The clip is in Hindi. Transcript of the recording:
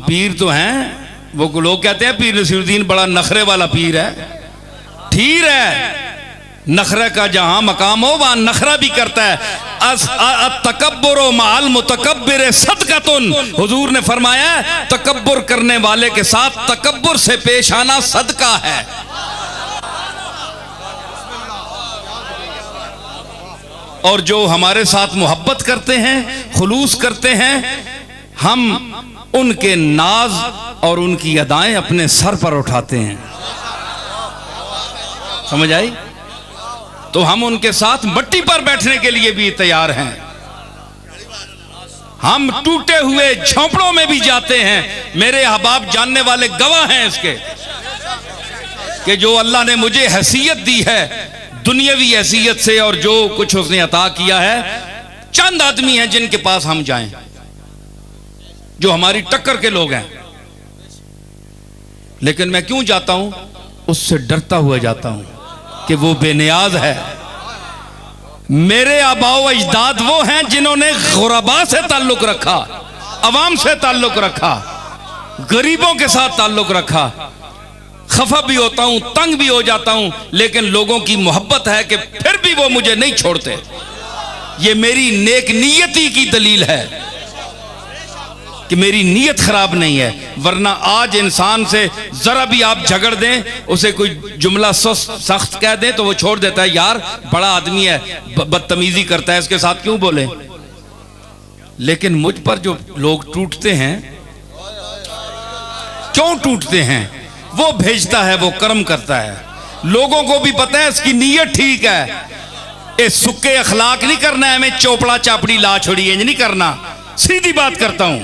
पीर तो हैं, वो लोग कहते हैं पीर नसीरुद्दीन बड़ा नखरे वाला पीर है। ठीक है, नखरे का जहां मकाम हो वहां नखरा भी करता है। तकब्बुर माल मुतकब्बिर सदकतुन, हुजूर ने फरमाया तकब्बुर करने वाले के साथ तकब्बुर से पेश आना सदका है। और जो हमारे साथ मोहब्बत करते हैं, खुलूस करते हैं, हम उनके नाज और उनकी अदाएं अपने सर पर उठाते हैं। समझ आई? तो हम उनके साथ मट्टी पर बैठने के लिए भी तैयार हैं। हम टूटे हुए झोंपड़ों में भी जाते हैं। मेरे अहबाब जानने वाले गवाह हैं इसके कि जो अल्लाह ने मुझे हैसियत दी है दुनियावी हैसियत से, और जो कुछ उसने अता किया है, चंद आदमी हैं जिनके पास हम जाएं, जो हमारी टक्कर के लोग हैं। लेकिन मैं क्यों जाता हूं? उससे डरता हुआ जाता हूं कि वो बेनियाज है। मेरे आबाओ अजदाद वो हैं जिन्होंने गुरबा से ताल्लुक रखा, अवाम से ताल्लुक रखा, गरीबों के साथ ताल्लुक रखा। खफा भी होता हूं, तंग भी हो जाता हूं, लेकिन लोगों की मोहब्बत है कि फिर भी वो मुझे नहीं छोड़ते। ये मेरी नेक नियति की दलील है कि मेरी नीयत खराब नहीं है। वरना आज इंसान से जरा भी आप झगड़ दें, उसे कोई जुमला सख्त कह दें तो वो छोड़ देता है, यार बड़ा आदमी है, बदतमीजी करता है, इसके साथ क्यों बोले। लेकिन मुझ पर जो लोग टूटते हैं, क्यों टूटते हैं? वो भेजता है, वो कर्म करता है। लोगों को भी पता है इसकी नीयत ठीक है। ये सुक्के अखलाक नहीं करना है, हमें चोपड़ा चापड़ी ला छोड़ी नहीं करना। सीधी बात करता हूं।